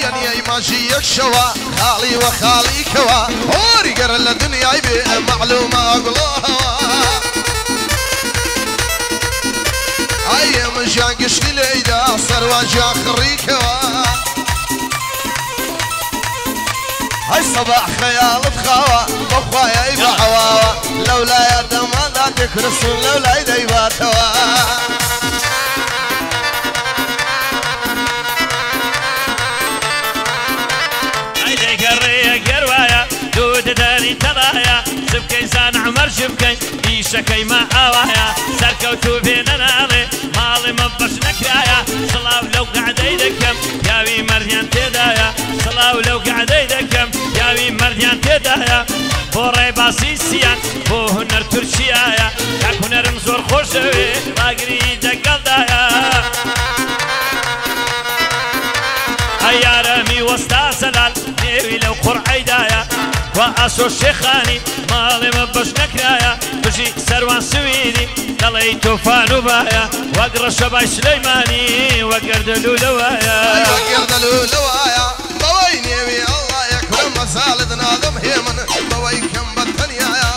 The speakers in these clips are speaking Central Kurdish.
دنيا ماشي يكشوا خالي وخالي كوا هوري قر الدنيا يبي معلومة أقولها هاي مجان قشتي ليدا صار واجا خريكوا هاي صباح خيال بخوا بخوايا يبعوا لولا يا دم لا تكرسون لولا يديباتوا دود داري ترايا سبكي زان عمر شبكي بيشكي ما عوايا سركوتو بينا نالي مالي مبش نكرايا صلاو لو قعد يدكم ياوي مرديان تدايا صلاو لو قعد يدكم ياوي مرديان تدايا بوري باسيسيان بو هنر ترشيايا كاك هنر مزور خوشوي باقري دقل دايا هيارمي وسطا سلال نيوي لو قرعي دايا وأسو الشيخاني مالي مبش نكرايا بجي سروان سويدي دلي توفان وبايا وقر الشباي سليماني وقر دلولوايا وقر دلولوايا بوي نيوي الله يكرم مسالدنا ذم هيمن بوي كم بطنيايا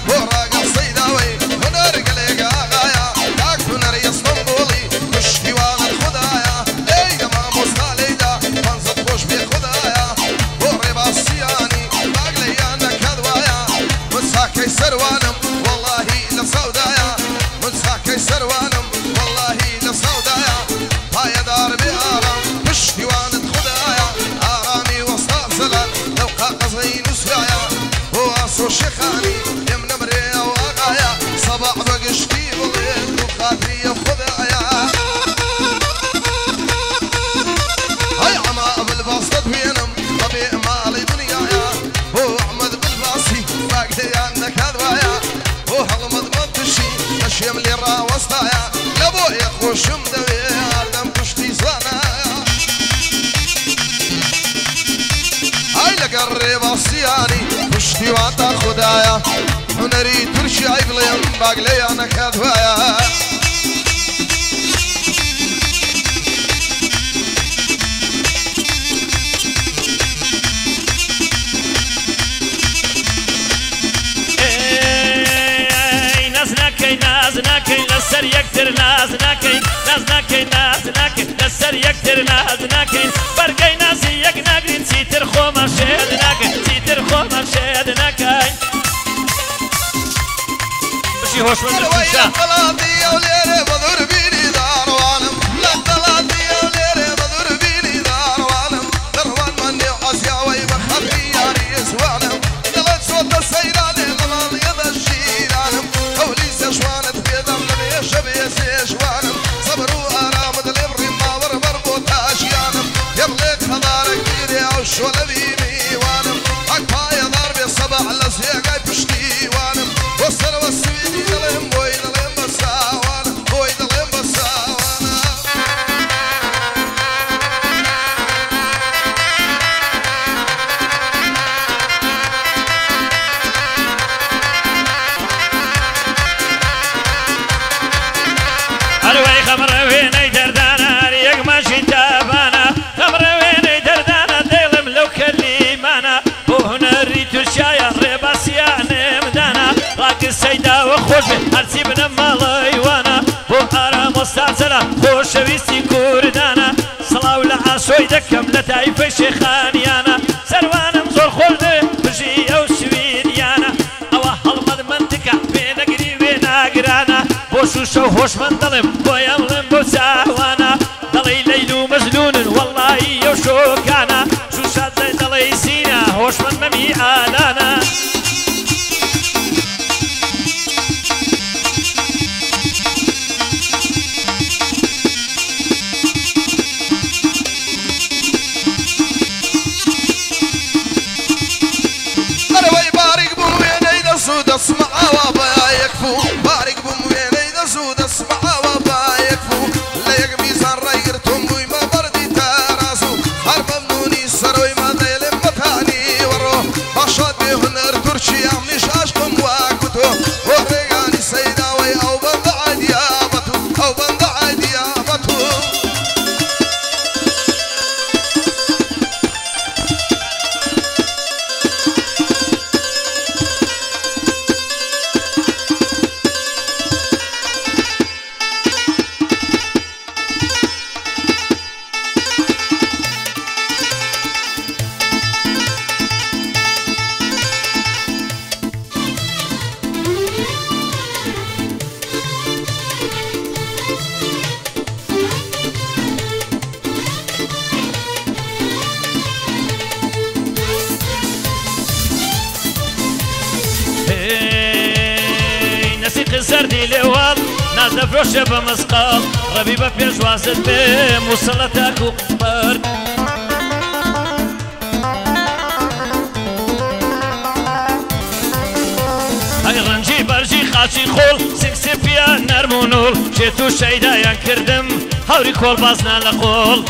وراق الصيداوي هنر قليق آغايا داك هنر يسطنبولي كشكي والد خدايا ليدا ما مستاليدا منزد خوش بي خدايا وربا الصياني مساكي سروانم والله لصودايا مساكي سروانم والله لصودايا هاي دار بآرام مشتي واند خدايا آرامي وسط زلال لو قاقزي نسرايا وأصو شيخاني يمن مريا وآغايا صباح بقشتي وغير وخاطري خدايا هاي عما بالبسط بينم طبيع مالي دنيايا هو أحمد بالباسي باقي عنك هذوايا وهالمض منتشي مشيم لي راوستايا لابويا خوش مدوي عردم كشتي زانايا هاي لقرب الصياني كشتي واتا خدايا هنري ترشي عيبليم باقي عنك هذوايا نازناكي لسر يكتر نازناكي نازناكي نازناكي لسر يكتر نازناكي برقي نازي يقناقرين سيتر خوما شهدناكي سيتر خوما شهدناكي بشي هوش من الفشا قلادي يا وليري بذور بيني دار وانم لا قلادي يا وليري بذور بيني دار وانم دروان مني وعسيا ويبخطي يا ريس وانم دلت صوت السيراني غمال يد الشيرانم قولي سشوانت بيدم لبي شبي سيشوانم صبروا آرامد الابري ما وربر بوتاشيانم يملك خضارك بيدي عش ولبيني وانم عقبا يا ضربي الصباح لسيقاي بشتي وانم وصر والسويدي دلهم بوي دلهم بساوانم بوي دلهم بساوانم الوي خمر ويني دردانا ريق ماشي تابانا خمر ويني دردانا ديلم لو كليمانا وهنا ريتو الشايا ريباسياني مدانا راق السيدة وخوش هرسي بن مالي وانا بوهارا مستعسلة خوش ويستي كوردانا صلاو لعاسوي دكم لتايف شيخانيانا سروانم زور خلده بجي او سويديانا اوه هالمد منطقة بين اقري وين اقرانا بوشوشو هوش من ظلم بويملم بوساوانا ضلي ليلو مجنون والله يوشو كانا شوشات زي ضلي سينا هوش من ممي آلانا أروي بارك بويني دسود اسمع وبا يكفو بارك بويني دسود اسمع وبا يكفو لا يقمي زر زردی لێوڵ ناز دەفرۆشە بە مەسقاڵ ڕەبی بە پێشوازت بێ موسڵە تاک و قبەر ئەی ڕەنجی بەرژی خاچی خۆڵ سکسپیان نەرمونۆڵ شێت و شەیدایان کردم هەوری کۆڵ بازنا لە قۆڵ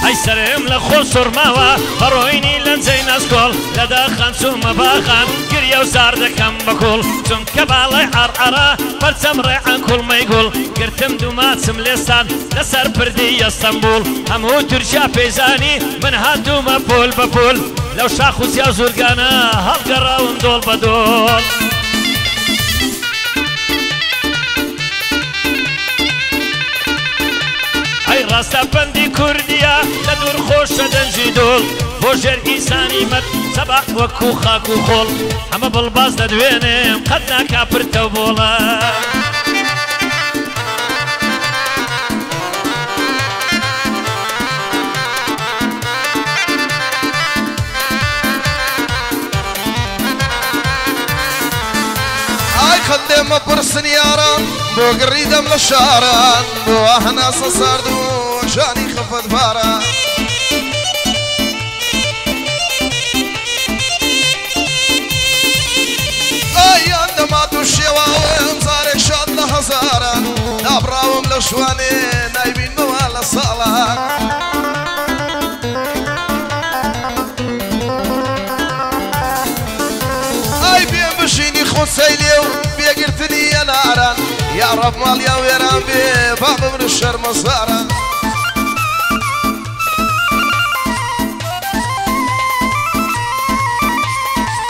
ئەی سەرم لە خۆڵ سوڕماوە بەڕۆینی لەنجەی نەسکۆڵ لەدا خەنچوومە باخان گریە و زار دەکەم بە کوڵ چونکە باڵای عەرعەرە بەرچەم ڕێعان کوڵمەی گوڵ گرتم دوو ماچم لێستان لەسەر پردی ئەستەمبوڵ هەموو تورکیا پێیزانی من هاتوومە پۆل بە پۆل لەو شاخ و زیا زورگانە هەڵگەڕاوم دۆڵ بە دۆڵ ئەی ڕاستە پەندی کوردیە لە دوور خۆشە دەنجی دۆڵ بۆ ژێر ئیسانی مەد سەباق وەکو خاک و خۆڵ ئەمە بڵباز دەدوێنێم قەت ناکا پرتە و بۆڵە خدمە پرسن یاران بۆ گڕیدەم لە شاران بۆ هەناسە سارد و ژانی خەفەت باران ئایان دەمات و شێواوەم زارێک شاد لە هەزاران دابڕاوم لە شوانێ نایبینمەوە لە ساڵان ئای بێم بژینی خۆسەی لێو بێگرتنی یەناران یا ڕەب ماڵیا وێران بێ با بمرە شەرمەزاران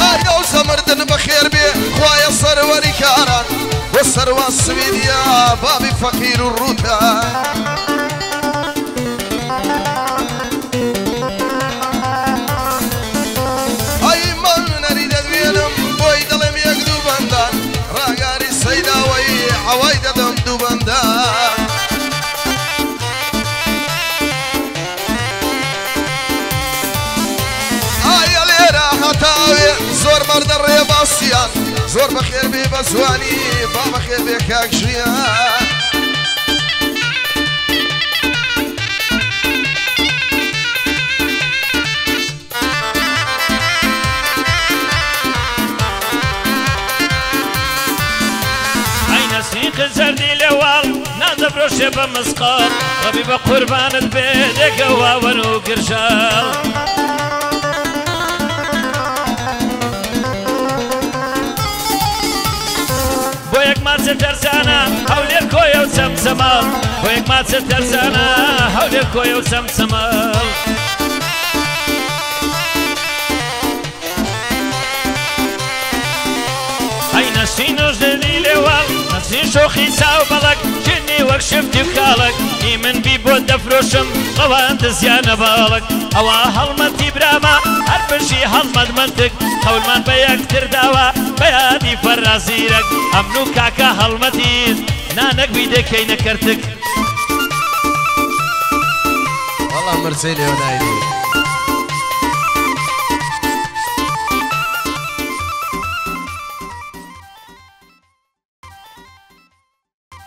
ئایا و زەمردن بەخێر بێ خوایە سەروەری کاران بۆ سەروان سویدیا بابی فەقیر و ڕوودان ئای من نەری دەدوێنم بۆی دڵم یەک دوو بەندان ڕاگاری سەیداوەی هەوای دەدەم دوو بەندان ئایا لێرە هەتاوێ زۆر مەردە ڕێباسیان زۆر بەخێر بێ بە زوانی با بەخێر بێ کاک ژیان سیق زردی لێواڵ نادەفرۆشێ بە مسقال ڕەبی بە قوربانت بێ دێکە واوەن و گرژاڵ بۆ یەک ماچە تەرزانە هەولێر کۆیە و چەمچەماڵ بۆ یەک ماچە تەرزانە هەولێر کۆیە و چەمچەماڵ ئەی نەسین و ژدەی لێواڵ نەسین شۆخی چاو بەڵک ژنی وەک شفتی و کاڵک ئی من بی بۆ دەفرۆشم ڕەوان دەزیانە باڵک ئەوە هەڵمەتی برامە هەر بەشی هەڵمەد منتک قەولمان بە یەکتر داوە بە یادی فەرازیرەک ئەمن و کاکە هەڵمەتیت نانەک بی دەکەی نەکەرتک وەڵام مرچەی لێوە نایدی